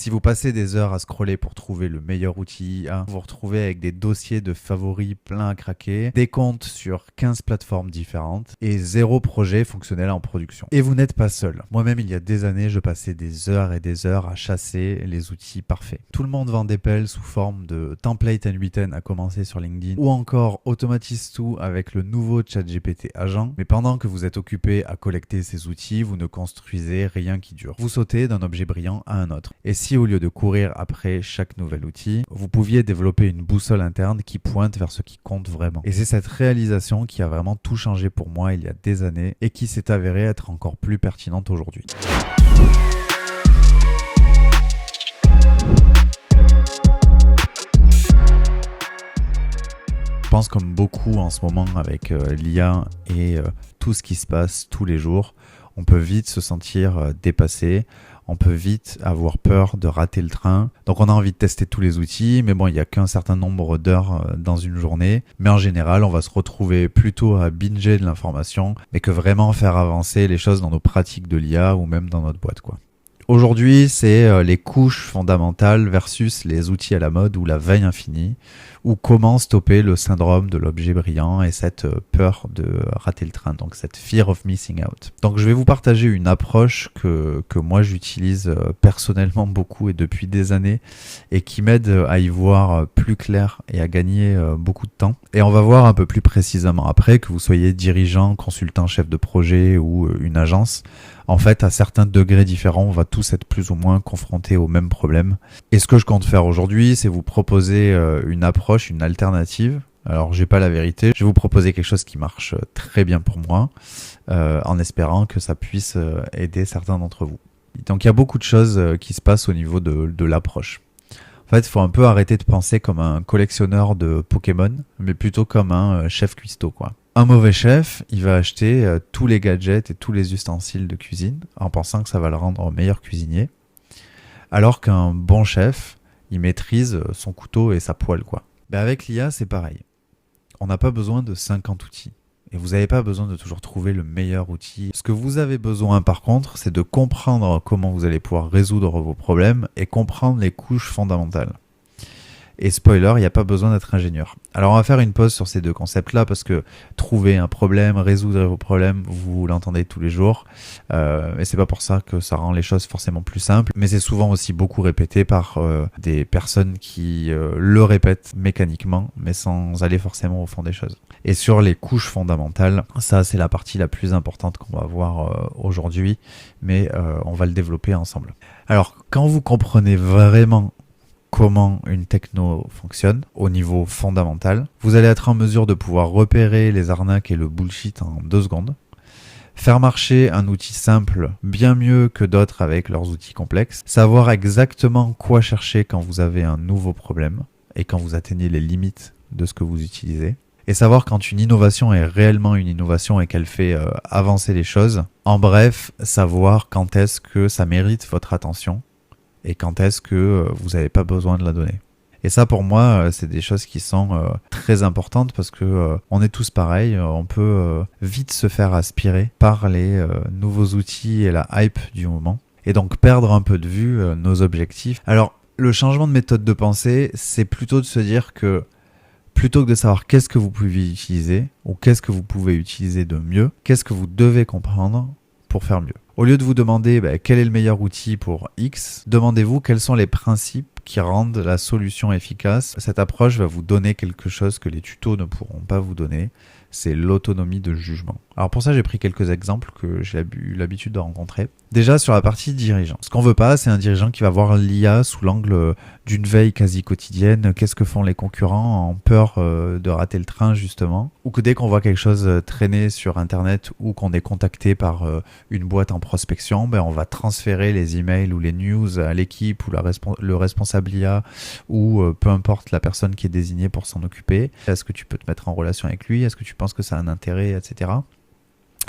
Si vous passez des heures à scroller pour trouver le meilleur outil IA, vous vous retrouvez avec des dossiers de favoris pleins à craquer, des comptes sur 15 plateformes différentes et 0 projet fonctionnel en production. Et vous n'êtes pas seul. Moi-même, il y a des années, je passais des heures et des heures à chasser les outils parfaits. Tout le monde vend des pelles sous forme de template N8N à commencer sur LinkedIn ou encore automatise tout avec le nouveau ChatGPT agent. Mais pendant que vous êtes occupé à collecter ces outils, vous ne construisez rien qui dure. Vous sautez d'un objet brillant à un autre. Et si au lieu de courir après chaque nouvel outil, vous pouviez développer une boussole interne qui pointe vers ce qui compte vraiment. Et c'est cette réalisation qui a vraiment tout changé pour moi il y a des années et qui s'est avérée être encore plus pertinente aujourd'hui. Je pense comme beaucoup en ce moment avec l'IA et tout ce qui se passe tous les jours, on peut vite se sentir dépassé. On peut vite avoir peur de rater le train. Donc on a envie de tester tous les outils, mais bon, il n'y a qu'un certain nombre d'heures dans une journée. Mais en général, on va se retrouver plutôt à binger de l'information, mais que vraiment faire avancer les choses dans nos pratiques de l'IA ou même dans notre boîte, quoi. Aujourd'hui, c'est les couches fondamentales versus les outils à la mode ou la veille infinie, ou comment stopper le syndrome de l'objet brillant et cette peur de rater le train, donc cette fear of missing out. Donc je vais vous partager une approche que moi j'utilise personnellement beaucoup et depuis des années et qui m'aide à y voir plus clair et à gagner beaucoup de temps. Et on va voir un peu plus précisément après, que vous soyez dirigeant, consultant, chef de projet ou une agence. En fait, à certains degrés différents, on va tous être plus ou moins confrontés au même problème. Et ce que je compte faire aujourd'hui, c'est vous proposer une approche, une alternative. Alors, j'ai pas la vérité. Je vais vous proposer quelque chose qui marche très bien pour moi, en espérant que ça puisse aider certains d'entre vous. Donc, il y a beaucoup de choses qui se passent au niveau de l'approche. En fait, il faut un peu arrêter de penser comme un collectionneur de Pokémon, mais plutôt comme un chef cuistot, quoi. Un mauvais chef, il va acheter tous les gadgets et tous les ustensiles de cuisine en pensant que ça va le rendre meilleur cuisinier. Alors qu'un bon chef, il maîtrise son couteau et sa poêle, quoi. Ben avec l'IA, c'est pareil. On n'a pas besoin de 50 outils. Et vous n'avez pas besoin de toujours trouver le meilleur outil. Ce que vous avez besoin, par contre, c'est de comprendre comment vous allez pouvoir résoudre vos problèmes et comprendre les couches fondamentales. Et spoiler, il n'y a pas besoin d'être ingénieur. Alors on va faire une pause sur ces deux concepts-là parce que trouver un problème, résoudre vos problèmes, vous l'entendez tous les jours. Et c'est pas pour ça que ça rend les choses forcément plus simples. Mais c'est souvent aussi beaucoup répété par des personnes qui le répètent mécaniquement, mais sans aller forcément au fond des choses. Et sur les couches fondamentales, ça c'est la partie la plus importante qu'on va voir aujourd'hui, mais on va le développer ensemble. Alors quand vous comprenez vraiment comment une techno fonctionne au niveau fondamental, vous allez être en mesure de pouvoir repérer les arnaques et le bullshit en 2 secondes, faire marcher un outil simple bien mieux que d'autres avec leurs outils complexes, savoir exactement quoi chercher quand vous avez un nouveau problème et quand vous atteignez les limites de ce que vous utilisez, et savoir quand une innovation est réellement une innovation et qu'elle fait avancer les choses. En bref, savoir quand est-ce que ça mérite votre attention et quand est-ce que vous n'avez pas besoin de la donner. Et ça, pour moi, c'est des choses qui sont très importantes parce que on est tous pareils. On peut vite se faire aspirer par les nouveaux outils et la hype du moment. Et donc perdre un peu de vue nos objectifs. Alors, le changement de méthode de pensée, c'est plutôt de se dire que plutôt que de savoir qu'est-ce que vous pouvez utiliser ou qu'est-ce que vous pouvez utiliser de mieux, qu'est-ce que vous devez comprendre pour faire mieux. Au lieu de vous demander quel est le meilleur outil pour X, demandez-vous quels sont les principes qui rendent la solution efficace. Cette approche va vous donner quelque chose que les tutos ne pourront pas vous donner, c'est l'autonomie de jugement. Alors pour ça, j'ai pris quelques exemples que j'ai eu l'habitude de rencontrer. Déjà sur la partie dirigeant. Ce qu'on veut pas, c'est un dirigeant qui va voir l'IA sous l'angle d'une veille quasi quotidienne. Qu'est-ce que font les concurrents en peur de rater le train justement. Ou que dès qu'on voit quelque chose traîner sur Internet ou qu'on est contacté par une boîte en prospection, on va transférer les emails ou les news à l'équipe ou le responsable IA ou peu importe la personne qui est désignée pour s'en occuper. Est-ce que tu peux te mettre en relation avec lui? Est-ce que tu penses que ça a un intérêt, etc.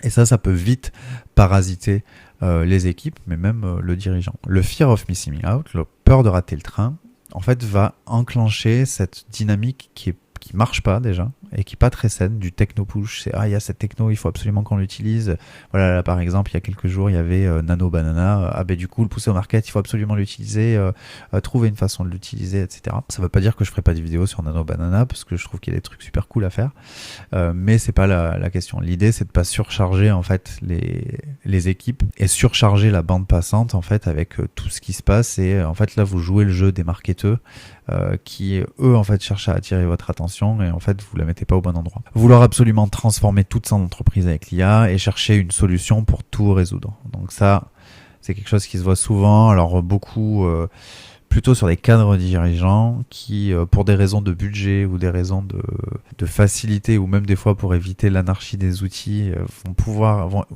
Et ça peut vite parasiter les équipes, mais même le dirigeant. Le fear of missing out, la peur de rater le train, en fait, va enclencher cette dynamique qui marche pas déjà et qui n'est pas très saine, du techno-push. C'est il y a cette techno, il faut absolument qu'on l'utilise. Voilà, là, par exemple, il y a quelques jours, il y avait Nano Banana. Du coup, le pousser au market, il faut absolument l'utiliser, trouver une façon de l'utiliser, etc. Ça ne veut pas dire que je ne ferai pas des vidéos sur Nano Banana, parce que je trouve qu'il y a des trucs super cool à faire. Mais c'est pas la question. L'idée, c'est de pas surcharger en fait les équipes et surcharger la bande passante en fait avec tout ce qui se passe. Et en fait là, vous jouez le jeu des marketeurs qui eux en fait cherchent à attirer votre attention et en fait vous la mettez pas au bon endroit. Vouloir absolument transformer toute son entreprise avec l'IA et chercher une solution pour tout résoudre. Donc ça, c'est quelque chose qui se voit souvent. Alors beaucoup plutôt sur des cadres dirigeants qui, pour des raisons de budget ou des raisons de facilité ou même des fois pour éviter l'anarchie des outils,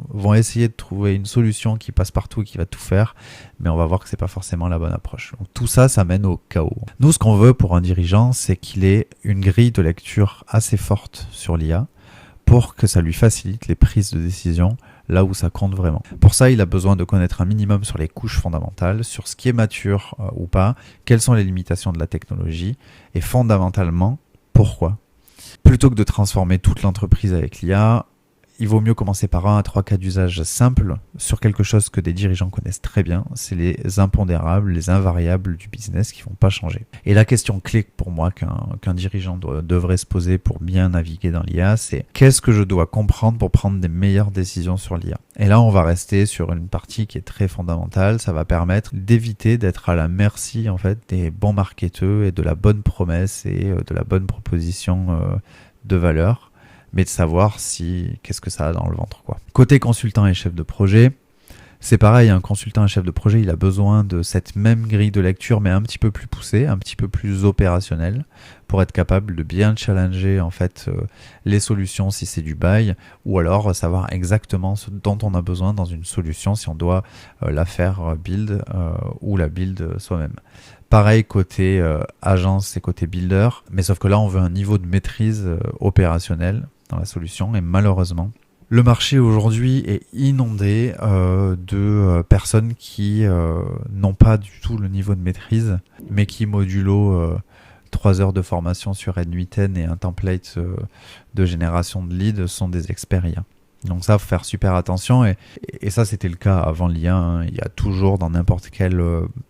vont essayer de trouver une solution qui passe partout et qui va tout faire, mais on va voir que c'est pas forcément la bonne approche. Donc tout ça, ça mène au chaos. Nous, ce qu'on veut pour un dirigeant, c'est qu'il ait une grille de lecture assez forte sur l'IA pour que ça lui facilite les prises de décision là où ça compte vraiment. Pour ça, il a besoin de connaître un minimum sur les couches fondamentales, sur ce qui est mature ou pas, quelles sont les limitations de la technologie, et fondamentalement, pourquoi. Plutôt que de transformer toute l'entreprise avec l'IA, il vaut mieux commencer par 1 à 3 cas d'usage simples sur quelque chose que des dirigeants connaissent très bien, c'est les impondérables, les invariables du business qui ne vont pas changer. Et la question clé pour moi qu'un dirigeant devrait se poser pour bien naviguer dans l'IA, c'est qu'est-ce que je dois comprendre pour prendre des meilleures décisions sur l'IA. Et là, on va rester sur une partie qui est très fondamentale, ça va permettre d'éviter d'être à la merci en fait des bons marketeurs et de la bonne promesse et de la bonne proposition de valeur, mais de savoir qu'est-ce que ça a dans le ventre, quoi. Côté consultant et chef de projet, c'est pareil, un consultant et chef de projet, il a besoin de cette même grille de lecture, mais un petit peu plus poussée, un petit peu plus opérationnelle, pour être capable de bien challenger en fait les solutions si c'est du buy, ou alors savoir exactement ce dont on a besoin dans une solution si on doit la faire build ou la build soi-même. Pareil côté agence et côté builder, mais sauf que là on veut un niveau de maîtrise opérationnelle dans la solution, et malheureusement le marché aujourd'hui est inondé de personnes qui n'ont pas du tout le niveau de maîtrise, mais qui modulo 3 heures de formation sur N8N et un template de génération de leads sont des experts IA. Donc ça, faut faire super attention, et ça c'était le cas avant l'IA, hein. Il y a toujours dans n'importe quelle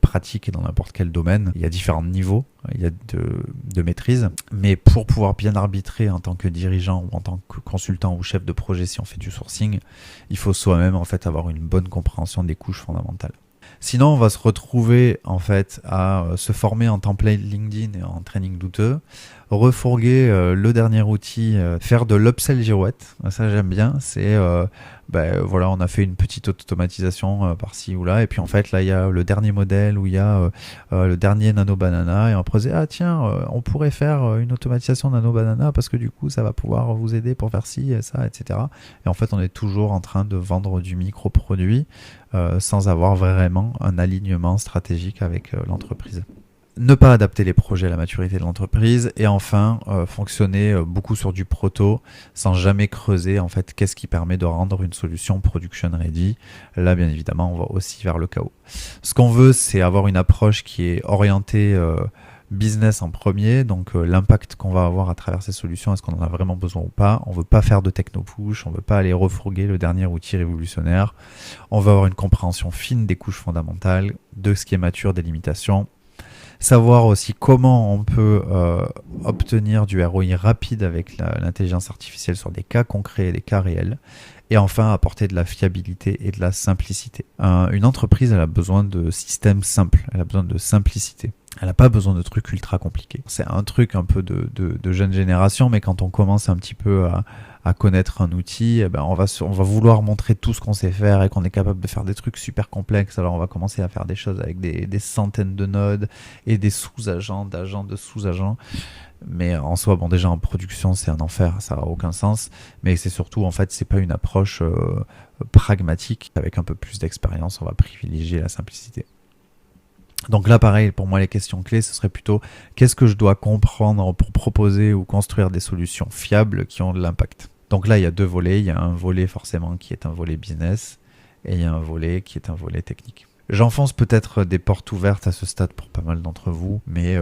pratique et dans n'importe quel domaine, il y a différents niveaux, il y a de maîtrise, mais pour pouvoir bien arbitrer en tant que dirigeant ou en tant que consultant ou chef de projet si on fait du sourcing, il faut soi-même en fait avoir une bonne compréhension des couches fondamentales. Sinon, on va se retrouver en fait à se former en template LinkedIn et en training douteux, refourguer le dernier outil, faire de l'upsell girouette. Ça j'aime bien. C'est voilà, on a fait une petite automatisation par-ci ou là, et puis en fait là il y a le dernier modèle où il y a le dernier Nano Banana, et on peut dire on pourrait faire une automatisation Nano Banana parce que du coup ça va pouvoir vous aider pour faire ci et ça, etc. Et en fait on est toujours en train de vendre du micro-produit sans avoir vraiment un alignement stratégique avec l'entreprise. Ne pas adapter les projets à la maturité de l'entreprise, et enfin fonctionner beaucoup sur du proto sans jamais creuser en fait qu'est-ce qui permet de rendre une solution production ready. Là bien évidemment on va aussi vers le chaos. Ce qu'on veut, c'est avoir une approche qui est orientée business en premier, donc l'impact qu'on va avoir à travers ces solutions, est-ce qu'on en a vraiment besoin ou pas. On veut pas faire de techno-push, on veut pas aller refourguer le dernier outil révolutionnaire. On veut avoir une compréhension fine des couches fondamentales, de ce qui est mature, des limitations. Savoir aussi comment on peut obtenir du ROI rapide avec l'intelligence artificielle sur des cas concrets et des cas réels. Et enfin, apporter de la fiabilité et de la simplicité. Une entreprise, elle a besoin de systèmes simples, elle a besoin de simplicité. Elle n'a pas besoin de trucs ultra compliqués. C'est un truc un peu de jeune génération, mais quand on commence un petit peu à connaître un outil, on va vouloir montrer tout ce qu'on sait faire et qu'on est capable de faire des trucs super complexes. Alors on va commencer à faire des choses avec des centaines de nodes et des sous-agents, d'agents, de sous-agents. Mais en soi, déjà en production, c'est un enfer, ça n'a aucun sens. Mais c'est surtout, en fait, c'est pas une approche pragmatique. Avec un peu plus d'expérience, on va privilégier la simplicité. Donc là, pareil, pour moi, les questions clés, ce serait plutôt qu'est-ce que je dois comprendre pour proposer ou construire des solutions fiables qui ont de l'impact. Donc là, il y a 2 volets. Il y a un volet forcément qui est un volet business, et il y a un volet qui est un volet technique. J'enfonce peut-être des portes ouvertes à ce stade pour pas mal d'entre vous, mais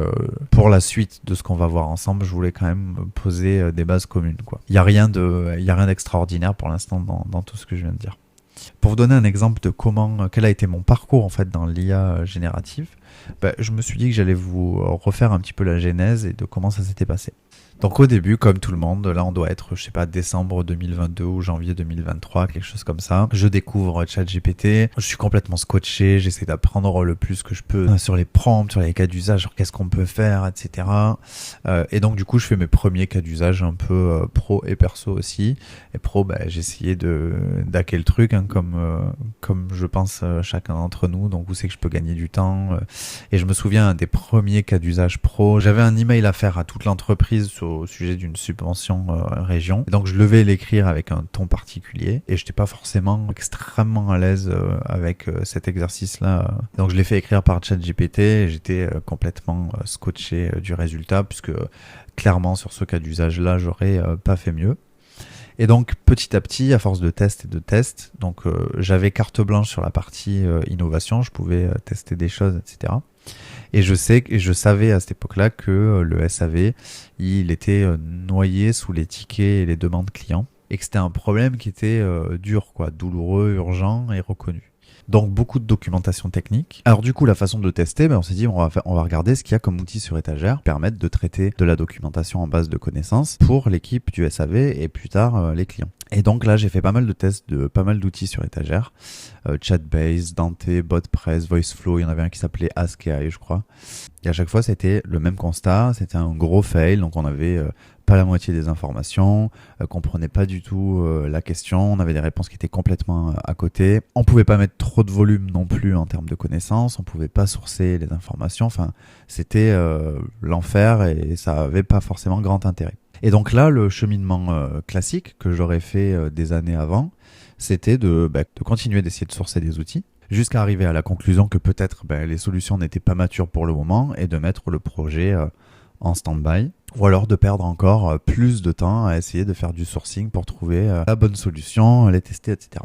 pour la suite de ce qu'on va voir ensemble, je voulais quand même poser des bases communes, quoi. Il y a rien d'extraordinaire pour l'instant dans tout ce que je viens de dire. Pour vous donner un exemple de quel a été mon parcours en fait dans l'IA générative, je me suis dit que j'allais vous refaire un petit peu la genèse et de comment ça s'était passé. Donc au début, comme tout le monde, là on doit être, je sais pas, décembre 2022 ou janvier 2023, quelque chose comme ça. Je découvre ChatGPT, je suis complètement scotché, j'essaie d'apprendre le plus que je peux sur les prompts, sur les cas d'usage, sur qu'est-ce qu'on peut faire, etc. Et donc du coup, je fais mes premiers cas d'usage un peu pro et perso aussi. Et pro, j'ai essayé d'hacker le truc, hein, comme je pense chacun d'entre nous. Donc vous savez que je peux gagner du temps. Et je me souviens des premiers cas d'usage pro. J'avais un email à faire à toute l'entreprise au sujet d'une subvention région. Et donc je devais l'écrire avec un ton particulier et j'étais pas forcément extrêmement à l'aise avec cet exercice-là. Donc je l'ai fait écrire par ChatGPT et j'étais complètement scotché du résultat puisque clairement sur ce cas d'usage-là, j'aurais pas fait mieux. Et donc petit à petit, à force de tests et de tests, donc j'avais carte blanche sur la partie innovation, je pouvais tester des choses, etc. Et je savais à cette époque-là que le SAV, il était noyé sous les tickets et les demandes clients, et que c'était un problème qui était dur, quoi, douloureux, urgent et reconnu. Donc beaucoup de documentation technique. Alors du coup, la façon de tester, on s'est dit on va regarder ce qu'il y a comme outils sur étagère qui permettent de traiter de la documentation en base de connaissances pour l'équipe du SAV et plus tard les clients. Et donc là, j'ai fait pas mal de tests de pas mal d'outils sur étagère. Chatbase, Dante, BotPress, VoiceFlow, il y en avait un qui s'appelait AskAI, je crois. Et à chaque fois, c'était le même constat, c'était un gros fail, donc on avait pas la moitié des informations, comprenait pas du tout la question, on avait des réponses qui étaient complètement à côté. On pouvait pas mettre trop de volume non plus en termes de connaissances, on pouvait pas sourcer les informations, enfin c'était l'enfer et ça avait pas forcément grand intérêt. Et donc là, le cheminement classique que j'aurais fait des années avant, c'était de continuer d'essayer de sourcer des outils, jusqu'à arriver à la conclusion que peut-être les solutions n'étaient pas matures pour le moment et de mettre le projet en stand-by, ou alors de perdre encore plus de temps à essayer de faire du sourcing pour trouver la bonne solution, les tester, etc.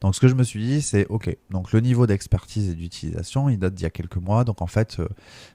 Donc ce que je me suis dit, c'est ok, donc le niveau d'expertise et d'utilisation, il date d'il y a quelques mois, donc en fait,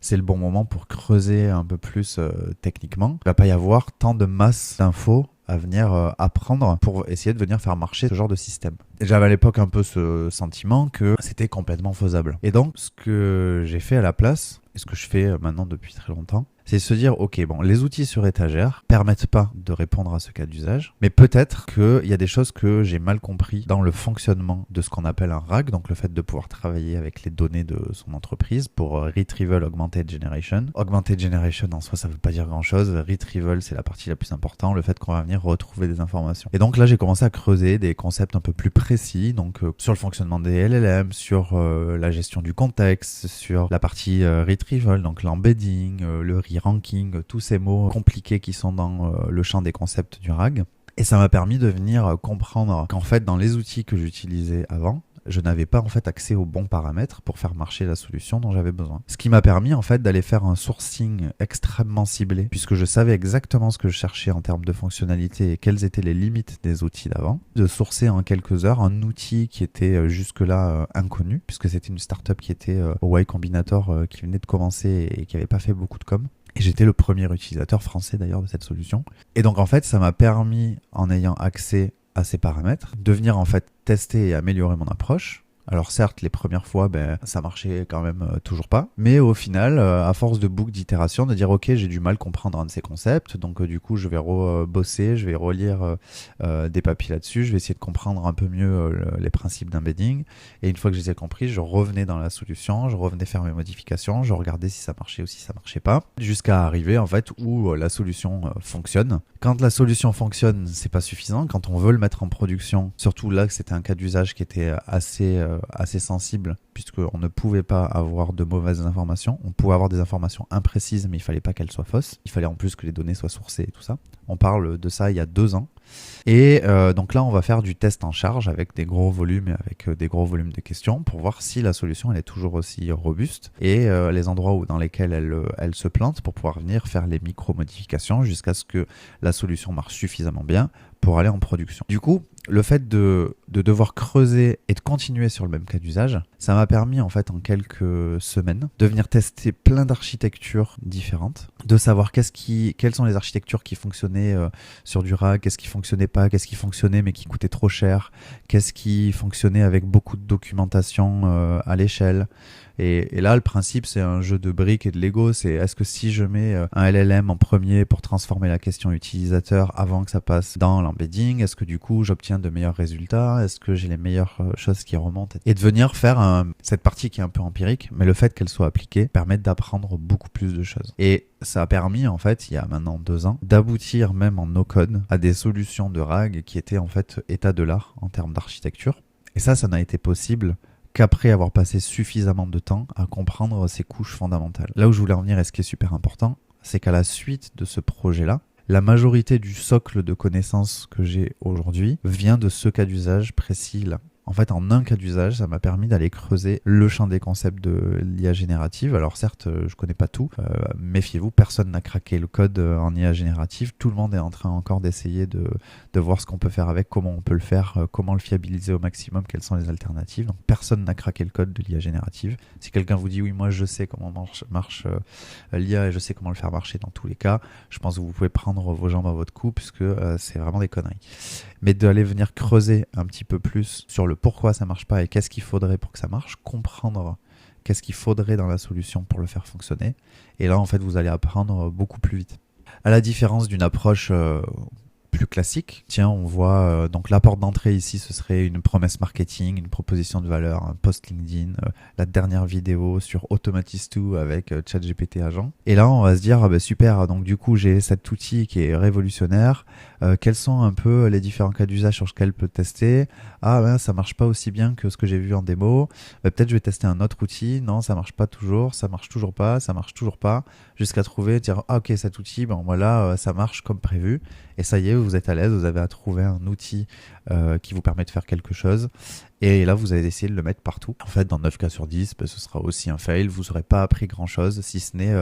c'est le bon moment pour creuser un peu plus techniquement. Il ne va pas y avoir tant de masse d'infos à venir apprendre pour essayer de venir faire marcher ce genre de système. J'avais à l'époque un peu ce sentiment que c'était complètement faisable. Et donc, ce que j'ai fait à la place, et ce que je fais maintenant depuis très longtemps, c'est se dire, ok, bon, les outils sur étagère permettent pas de répondre à ce cas d'usage, mais peut-être qu'il y a des choses que j'ai mal compris dans le fonctionnement de ce qu'on appelle un RAG, donc le fait de pouvoir travailler avec les données de son entreprise pour Retrieval Augmented Generation. Augmented Generation, en soi, ça veut pas dire grand-chose. Retrieval, c'est la partie la plus importante, le fait qu'on va venir retrouver des informations. Et donc là, j'ai commencé à creuser des concepts un peu plus précis, donc sur le fonctionnement des LLM, sur la gestion du contexte, sur la partie Retrieval, donc l'embedding, le re-ranking, tous ces mots compliqués qui sont dans le champ des concepts du RAG. Et ça m'a permis de venir comprendre qu'en fait, dans les outils que j'utilisais avant, je n'avais pas en fait accès aux bons paramètres pour faire marcher la solution dont j'avais besoin. Ce qui m'a permis en fait d'aller faire un sourcing extrêmement ciblé, puisque je savais exactement ce que je cherchais en termes de fonctionnalité et quelles étaient les limites des outils d'avant, de sourcer en quelques heures un outil qui était jusque-là inconnu, puisque c'était une startup qui était au Y Combinator qui venait de commencer et qui n'avait pas fait beaucoup de com'. Et j'étais le premier utilisateur français d'ailleurs de cette solution. Et donc en fait, ça m'a permis, en ayant accès à ces paramètres, de venir en fait tester et améliorer mon approche. Alors certes, les premières fois, ça marchait quand même toujours pas. Mais au final, à force de boucles d'itération, de dire ok, j'ai du mal à comprendre un de ces concepts, donc du coup, je vais bosser, je vais relire des papiers là-dessus, je vais essayer de comprendre un peu mieux les principes d'embedding. Et une fois que je les ai compris, je revenais dans la solution, je revenais faire mes modifications, je regardais si ça marchait ou si ça marchait pas, jusqu'à arriver en fait où la solution fonctionne. Quand la solution fonctionne, c'est pas suffisant. Quand on veut le mettre en production, surtout là que c'était un cas d'usage qui était assez sensible, puisqu'on ne pouvait pas avoir de mauvaises informations. On pouvait avoir des informations imprécises, mais il fallait pas qu'elles soient fausses. Il fallait en plus que les données soient sourcées et tout ça. On parle de ça il y a 2 ans. Et donc là, on va faire du test en charge avec des gros volumes et avec des gros volumes de questions pour voir si la solution elle est toujours aussi robuste et les endroits dans lesquels elle se plante pour pouvoir venir faire les micro-modifications jusqu'à ce que la solution marche suffisamment bien pour aller en production. Du coup, le fait de devoir creuser et de continuer sur le même cas d'usage, ça m'a permis en fait en quelques semaines de venir tester plein d'architectures différentes, de savoir quelles sont les architectures qui fonctionnaient sur du RAG, qu'est-ce qui fonctionnait pas, qu'est-ce qui fonctionnait mais qui coûtait trop cher, qu'est-ce qui fonctionnait avec beaucoup de documentation à l'échelle. Et là, le principe, c'est un jeu de briques et de Lego. C'est est-ce que si je mets un LLM en premier pour transformer la question utilisateur avant que ça passe dans l'embedding, est-ce que du coup, j'obtiens de meilleurs résultats? Est-ce que j'ai les meilleures choses qui remontent? Et de venir faire cette partie qui est un peu empirique, mais le fait qu'elle soit appliquée permet d'apprendre beaucoup plus de choses. Et ça a permis, en fait, il y a maintenant 2 ans, d'aboutir même en no-code à des solutions de RAG qui étaient en fait état de l'art en termes d'architecture. Et ça n'a été possible qu'après avoir passé suffisamment de temps à comprendre ces couches fondamentales. Là où je voulais en venir et ce qui est super important, c'est qu'à la suite de ce projet-là, la majorité du socle de connaissances que j'ai aujourd'hui vient de ce cas d'usage précis-là. En fait, en un cas d'usage, ça m'a permis d'aller creuser le champ des concepts de l'IA générative. Alors certes, je connais pas tout. Méfiez-vous, personne n'a craqué le code en IA générative. Tout le monde est en train encore d'essayer de voir ce qu'on peut faire avec, comment on peut le faire, comment le fiabiliser au maximum, quelles sont les alternatives. Donc personne n'a craqué le code de l'IA générative. Si quelqu'un vous dit oui, moi je sais comment marche l'IA et je sais comment le faire marcher dans tous les cas, je pense que vous pouvez prendre vos jambes à votre cou puisque c'est vraiment des conneries. Mais d'aller venir creuser un petit peu plus sur le pourquoi ça marche pas et qu'est-ce qu'il faudrait pour que ça marche, comprendre qu'est-ce qu'il faudrait dans la solution pour le faire fonctionner. Et là, en fait, vous allez apprendre beaucoup plus vite. À la différence d'une approche plus classique, tiens, on voit donc la porte d'entrée ici, ce serait une promesse marketing, une proposition de valeur, un post LinkedIn, la dernière vidéo sur Automatist2 avec ChatGPT agent. Et là, on va se dire, super, donc du coup, j'ai cet outil qui est révolutionnaire. Quels sont un peu les différents cas d'usage sur lesquels je peux tester? Ah, ben, ça marche pas aussi bien que ce que j'ai vu en démo. Peut-être je vais tester un autre outil. Non, ça marche pas toujours, ça marche toujours pas, jusqu'à trouver, dire, ah ok, cet outil, ben voilà, ça marche comme prévu. Et ça y est, vous êtes à l'aise, vous avez à trouver un outil qui vous permet de faire quelque chose. Et là, vous allez essayer de le mettre partout. En fait, dans 9 cas sur 10, ce sera aussi un fail. Vous n'aurez pas appris grand-chose, si ce n'est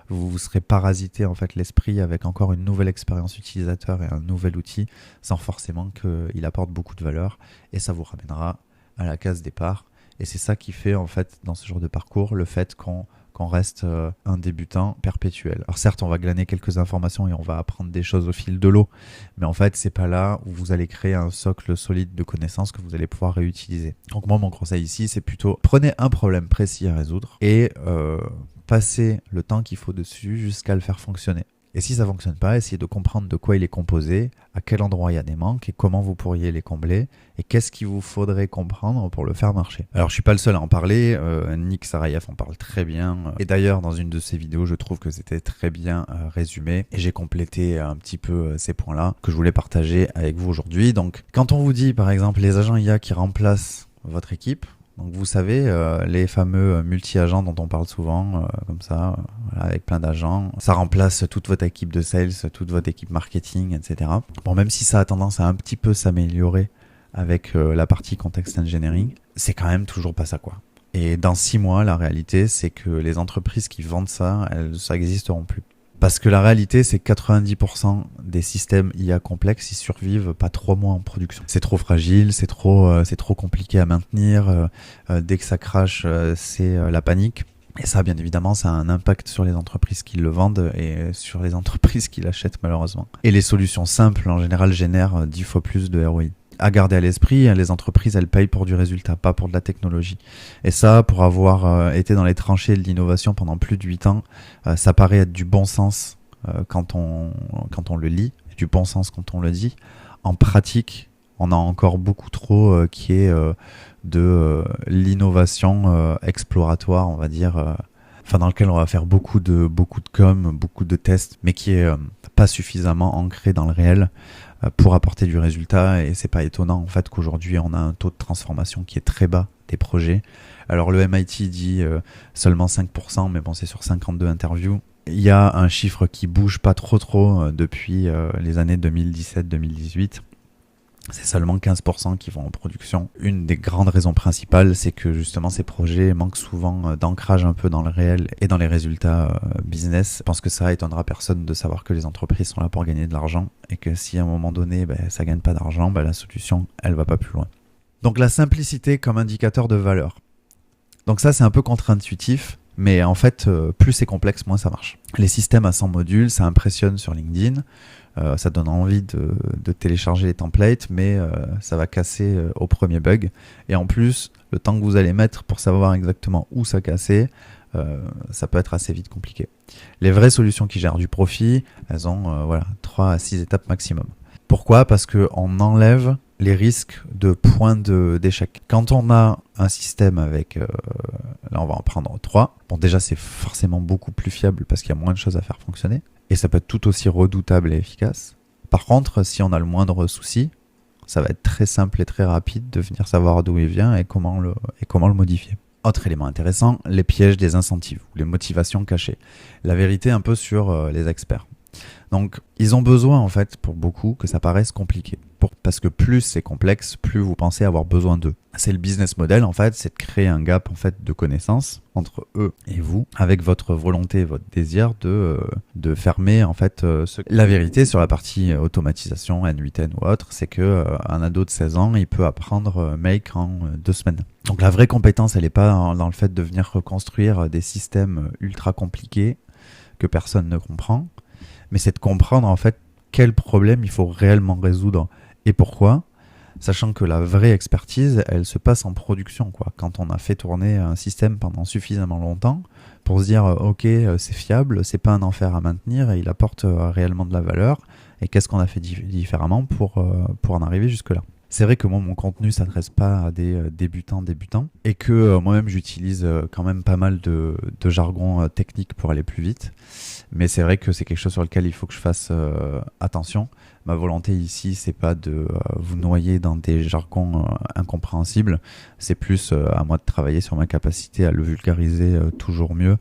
vous vous serez parasité en fait, l'esprit avec encore une nouvelle expérience utilisateur et un nouvel outil, sans forcément qu'il apporte beaucoup de valeur. Et ça vous ramènera à la case départ. Et c'est ça qui fait, en fait, dans ce genre de parcours, le fait qu'on reste un débutant perpétuel. Alors certes, on va glaner quelques informations et on va apprendre des choses au fil de l'eau, mais en fait, c'est pas là où vous allez créer un socle solide de connaissances que vous allez pouvoir réutiliser. Donc moi, mon conseil ici, c'est plutôt prenez un problème précis à résoudre et passez le temps qu'il faut dessus jusqu'à le faire fonctionner. Et si ça ne fonctionne pas, essayez de comprendre de quoi il est composé, à quel endroit il y a des manques et comment vous pourriez les combler et qu'est-ce qu'il vous faudrait comprendre pour le faire marcher. Alors je suis pas le seul à en parler, Nick Sarayev en parle très bien et d'ailleurs dans une de ses vidéos je trouve que c'était très bien résumé et j'ai complété un petit peu ces points-là que je voulais partager avec vous aujourd'hui. Donc quand on vous dit par exemple les agents IA qui remplacent votre équipe, donc vous savez, les fameux multi-agents dont on parle souvent, comme ça, voilà, avec plein d'agents, ça remplace toute votre équipe de sales, toute votre équipe marketing, etc. Bon, même si ça a tendance à un petit peu s'améliorer avec la partie context engineering, c'est quand même toujours pas ça, quoi. Et dans 6 mois, la réalité, c'est que les entreprises qui vendent ça, ça n'existeront plus. Parce que la réalité, c'est que 90% des systèmes IA complexes, ils survivent pas 3 mois en production. C'est trop fragile, c'est trop compliqué à maintenir. Dès que ça crache, c'est la panique. Et ça, bien évidemment, ça a un impact sur les entreprises qui le vendent et sur les entreprises qui l'achètent malheureusement. Et les solutions simples, en général, génèrent 10 fois plus de ROI. À garder à l'esprit, les entreprises, elles payent pour du résultat, pas pour de la technologie. Et ça, pour avoir été dans les tranchées de l'innovation pendant plus de 8 ans, ça paraît être du bon sens quand on le lit, du bon sens quand on le dit. En pratique, on a encore beaucoup trop qui est de l'innovation exploratoire, on va dire, dans lequel on va faire beaucoup de com, beaucoup de tests, mais qui est pas suffisamment ancré dans le réel pour apporter du résultat. Et c'est pas étonnant en fait qu'aujourd'hui on a un taux de transformation qui est très bas des projets. Alors le MIT dit seulement 5%, mais bon, c'est sur 52 interviews. Il y a un chiffre qui bouge pas trop depuis les années 2017-2018. C'est seulement 15% qui vont en production. Une des grandes raisons principales, c'est que justement ces projets manquent souvent d'ancrage un peu dans le réel et dans les résultats business. Je pense que ça étonnera personne de savoir que les entreprises sont là pour gagner de l'argent et que si à un moment donné ça gagne pas d'argent, la solution elle va pas plus loin. Donc la simplicité comme indicateur de valeur. Donc ça c'est un peu contre-intuitif. Mais en fait, plus c'est complexe, moins ça marche. Les systèmes à 100 modules, ça impressionne sur LinkedIn. Ça donne envie de télécharger les templates, mais ça va casser au premier bug. Et en plus, le temps que vous allez mettre pour savoir exactement où ça cassait, ça peut être assez vite compliqué. Les vraies solutions qui gèrent du profit, elles ont 3 à 6 étapes maximum. Pourquoi ? Parce qu'on enlève les risques de points d'échec. Quand on a un système avec, là on va en prendre 3, bon déjà c'est forcément beaucoup plus fiable parce qu'il y a moins de choses à faire fonctionner, et ça peut être tout aussi redoutable et efficace. Par contre, si on a le moindre souci, ça va être très simple et très rapide de venir savoir d'où il vient et comment le modifier. Autre élément intéressant, les pièges des incentives, ou les motivations cachées. La vérité un peu sur les experts. Donc, ils ont besoin, en fait, pour beaucoup, que ça paraisse compliqué. Parce que plus c'est complexe, plus vous pensez avoir besoin d'eux. C'est le business model, en fait, c'est de créer un gap, en fait, de connaissances entre eux et vous, avec votre volonté, votre désir de fermer, en fait, La vérité sur la partie automatisation, N8N ou autre, c'est que un ado de 16 ans, il peut apprendre Make en 2 semaines. Donc, la vraie compétence, elle n'est pas dans le fait de venir reconstruire des systèmes ultra compliqués que personne ne comprend, mais c'est de comprendre en fait quel problème il faut réellement résoudre et pourquoi, sachant que la vraie expertise, elle se passe en production, quoi. Quand on a fait tourner un système pendant suffisamment longtemps pour se dire ok, c'est fiable, c'est pas un enfer à maintenir et il apporte réellement de la valeur, et qu'est-ce qu'on a fait différemment pour en arriver jusque-là. C'est vrai que moi, mon contenu s'adresse pas à des débutants, et que moi-même, j'utilise quand même pas mal de jargon technique pour aller plus vite. Mais c'est vrai que c'est quelque chose sur lequel il faut que je fasse attention. Ma volonté ici, c'est pas de vous noyer dans des jargons incompréhensibles. C'est plus à moi de travailler sur ma capacité à le vulgariser toujours mieux,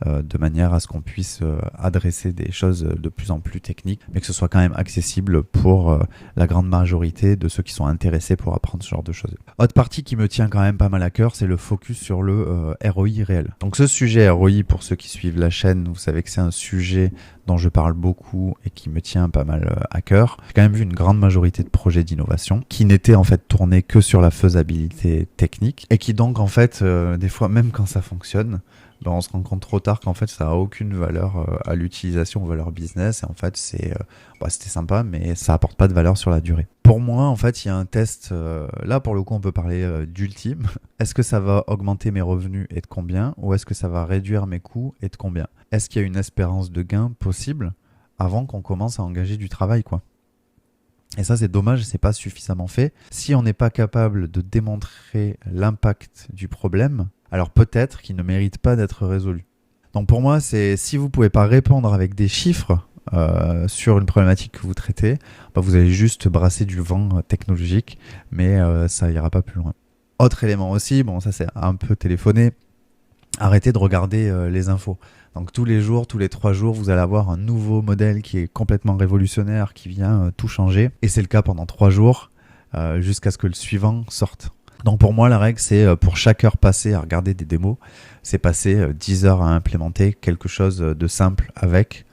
de manière à ce qu'on puisse adresser des choses de plus en plus techniques, mais que ce soit quand même accessible pour la grande majorité de ceux qui sont intéressés pour apprendre ce genre de choses. Autre partie qui me tient quand même pas mal à cœur, c'est le focus sur le ROI réel. Donc ce sujet ROI, pour ceux qui suivent la chaîne, vous savez que c'est un sujet dont je parle beaucoup et qui me tient pas mal à cœur. J'ai quand même vu une grande majorité de projets d'innovation qui n'étaient en fait tournés que sur la faisabilité technique et qui donc en fait, des fois même quand ça fonctionne, on se rend compte trop tard qu'en fait ça a aucune valeur à l'utilisation, valeur business, et en fait c'était sympa mais ça apporte pas de valeur sur la durée. Pour moi en fait il y a un test, là pour le coup on peut parler d'ultime. Est-ce que ça va augmenter mes revenus et de combien, ou est-ce que ça va réduire mes coûts et de combien? Est-ce qu'il y a une espérance de gain possible avant qu'on commence à engager du travail, quoi? Et ça, c'est dommage, c'est pas suffisamment fait. Si on n'est pas capable de démontrer l'impact du problème, alors peut-être qu'il ne mérite pas d'être résolu. Donc pour moi, c'est si vous pouvez pas répondre avec des chiffres sur une problématique que vous traitez, vous allez juste brasser du vent technologique, mais ça ira pas plus loin. Autre élément aussi, bon ça c'est un peu téléphoné, arrêtez de regarder les infos. Donc tous les jours, tous les 3 jours, vous allez avoir un nouveau modèle qui est complètement révolutionnaire, qui vient tout changer. Et c'est le cas pendant 3 jours, jusqu'à ce que le suivant sorte. Donc pour moi, la règle, c'est pour chaque heure passée à regarder des démos, c'est passer 10 heures à implémenter quelque chose de simple avec,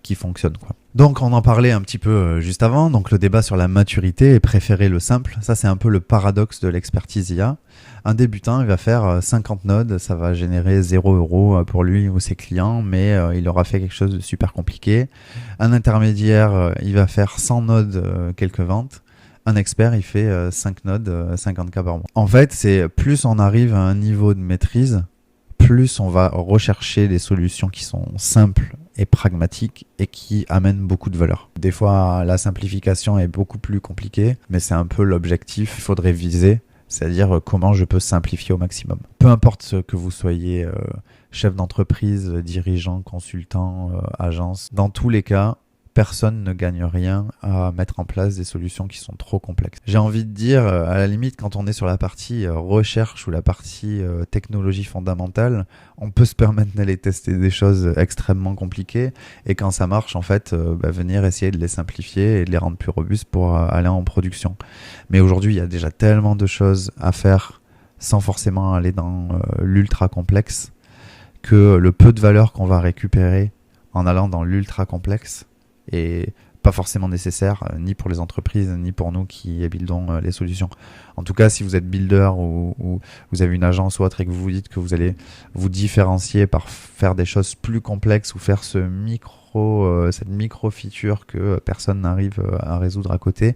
qui fonctionne, quoi. Donc on en parlait un petit peu juste avant, donc le débat sur la maturité et préférer le simple, ça c'est un peu le paradoxe de l'expertise IA. Un débutant, il va faire 50 nodes, ça va générer 0 € pour lui ou ses clients, mais il aura fait quelque chose de super compliqué. Un intermédiaire, il va faire 100 nodes, quelques ventes. Un expert, il fait 5 nodes, 50K par mois. En fait, c'est plus on arrive à un niveau de maîtrise, plus on va rechercher des solutions qui sont simples et pragmatiques et qui amènent beaucoup de valeur. Des fois, la simplification est beaucoup plus compliquée, mais c'est un peu l'objectif qu'il faudrait viser, c'est-à-dire comment je peux simplifier au maximum. Peu importe que vous soyez chef d'entreprise, dirigeant, consultant, agence, dans tous les cas, personne ne gagne rien à mettre en place des solutions qui sont trop complexes. J'ai envie de dire, à la limite, quand on est sur la partie recherche ou la partie technologie fondamentale, on peut se permettre d'aller tester des choses extrêmement compliquées et quand ça marche, en fait, venir essayer de les simplifier et de les rendre plus robustes pour aller en production. Mais aujourd'hui, il y a déjà tellement de choses à faire sans forcément aller dans l'ultra complexe que le peu de valeur qu'on va récupérer en allant dans l'ultra complexe est pas forcément nécessaire ni pour les entreprises ni pour nous qui buildons les solutions. En tout cas, si vous êtes builder ou vous avez une agence ou autre et que vous vous dites que vous allez vous différencier par faire des choses plus complexes ou faire cette micro feature que personne n'arrive à résoudre à côté,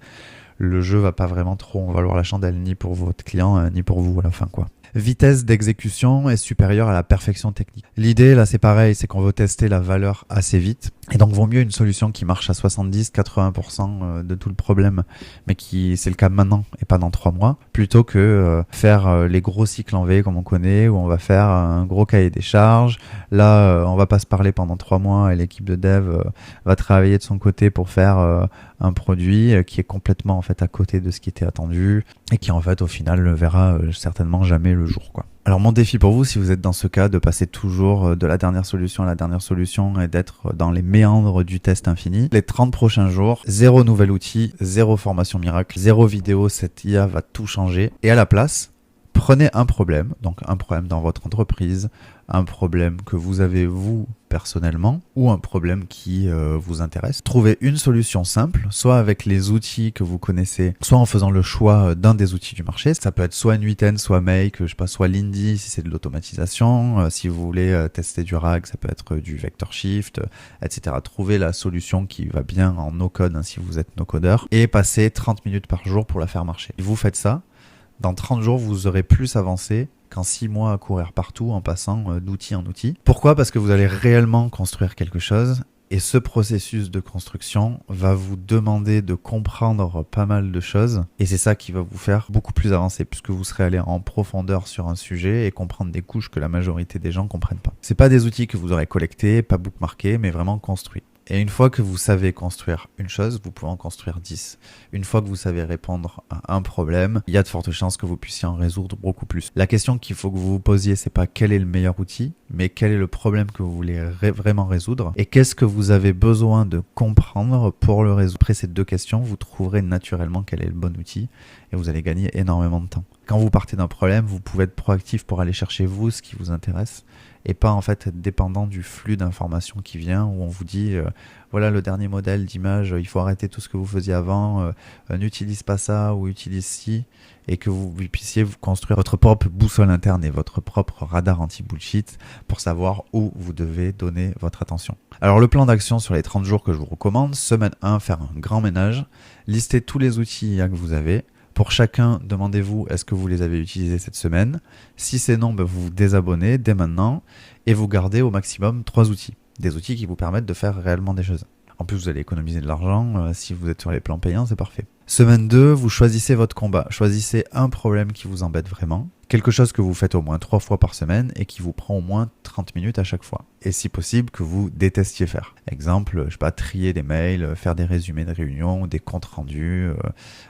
le jeu va pas vraiment trop en valoir la chandelle ni pour votre client ni pour vous à la fin, quoi. Vitesse d'exécution est supérieure à la perfection technique. L'idée, là, c'est pareil, c'est qu'on veut tester la valeur assez vite. Et donc, vaut mieux une solution qui marche à 70-80% de tout le problème, mais c'est le cas maintenant et pas dans 3 mois, plutôt que faire les gros cycles en V comme on connaît, où on va faire un gros cahier des charges. Là, on va pas se parler pendant 3 mois et l'équipe de dev va travailler de son côté pour faire un produit qui est complètement en fait à côté de ce qui était attendu et qui en fait au final ne verra certainement jamais le jour, quoi. Alors mon défi pour vous, si vous êtes dans ce cas, de passer toujours de la dernière solution à la dernière solution et d'être dans les méandres du test infini. Les 30 prochains jours, 0 nouvel outil, 0 formation miracle, 0 vidéo, cette IA va tout changer. Et à la place, prenez un problème, donc un problème dans votre entreprise, un problème que vous avez vous personnellement ou un problème qui vous intéresse. Trouvez une solution simple, soit avec les outils que vous connaissez, soit en faisant le choix d'un des outils du marché. Ça peut être soit N8N, soit Make, je sais pas, soit Lindy si c'est de l'automatisation. Si vous voulez tester du RAG, ça peut être du Vector Shift, etc. Trouvez la solution qui va bien en no-code si vous êtes no-codeur et passez 30 minutes par jour pour la faire marcher. Et vous faites ça, dans 30 jours, vous aurez plus avancé qu'en 6 mois à courir partout en passant d'outil en outil. Pourquoi ? Parce que vous allez réellement construire quelque chose et ce processus de construction va vous demander de comprendre pas mal de choses et c'est ça qui va vous faire beaucoup plus avancer puisque vous serez allé en profondeur sur un sujet et comprendre des couches que la majorité des gens comprennent pas. C'est pas des outils que vous aurez collectés, pas bookmarkés, mais vraiment construits. Et une fois que vous savez construire une chose, vous pouvez en construire 10. Une fois que vous savez répondre à un problème, il y a de fortes chances que vous puissiez en résoudre beaucoup plus. La question qu'il faut que vous vous posiez, c'est pas quel est le meilleur outil, mais quel est le problème que vous voulez vraiment résoudre et qu'est-ce que vous avez besoin de comprendre pour le résoudre. Après ces 2 questions, vous trouverez naturellement quel est le bon outil et vous allez gagner énormément de temps. Quand vous partez d'un problème, vous pouvez être proactif pour aller chercher vous ce qui vous intéresse et pas en fait être dépendant du flux d'informations qui vient où on vous dit voilà le dernier modèle d'image, il faut arrêter tout ce que vous faisiez avant, n'utilise pas ça ou utilise ci et que vous puissiez vous construire votre propre boussole interne et votre propre radar anti-bullshit pour savoir où vous devez donner votre attention. Alors le plan d'action sur les 30 jours que je vous recommande, semaine 1, faire un grand ménage, lister tous les outils IA que vous avez. Pour chacun, demandez-vous est-ce que vous les avez utilisés cette semaine. Si c'est non, vous vous désabonnez dès maintenant et vous gardez au maximum 3 outils. Des outils qui vous permettent de faire réellement des choses. En plus, vous allez économiser de l'argent. Si vous êtes sur les plans payants, c'est parfait. Semaine 2, vous choisissez votre combat. Choisissez un problème qui vous embête vraiment. Quelque chose que vous faites au moins 3 fois par semaine et qui vous prend au moins 30 minutes à chaque fois. Et si possible, que vous détestiez faire. Exemple, je sais pas, trier des mails, faire des résumés de réunions, des comptes rendus,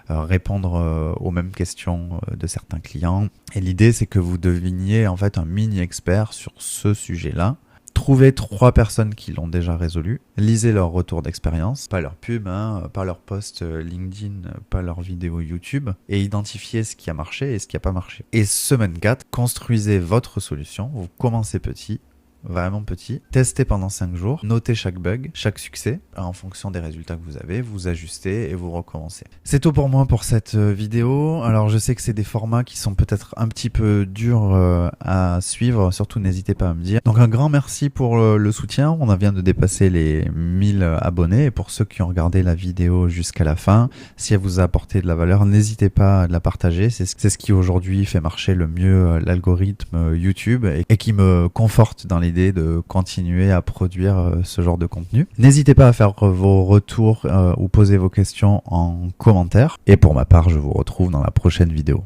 répondre aux mêmes questions de certains clients. Et l'idée, c'est que vous deveniez en fait un mini expert sur ce sujet-là. Trouvez 3 personnes qui l'ont déjà résolu, lisez leur retour d'expérience, pas leur pub, pas leur post LinkedIn, pas leur vidéo YouTube, et identifiez ce qui a marché et ce qui n'a pas marché. Et semaine 4, construisez votre solution, vous commencez petit, vraiment petit, testez pendant 5 jours, notez chaque bug, chaque succès, en fonction des résultats que vous avez, vous ajustez et vous recommencez. C'est tout pour moi pour cette vidéo. Alors je sais que c'est des formats qui sont peut-être un petit peu durs à suivre, surtout n'hésitez pas à me dire. Donc un grand merci pour le soutien, on vient de dépasser les 1000 abonnés et pour ceux qui ont regardé la vidéo jusqu'à la fin, si elle vous a apporté de la valeur, n'hésitez pas à la partager, c'est ce qui aujourd'hui fait marcher le mieux l'algorithme YouTube et qui me conforte dans les de continuer à produire ce genre de contenu. N'hésitez pas à faire vos retours ou poser vos questions en commentaire. Et pour ma part, je vous retrouve dans la prochaine vidéo.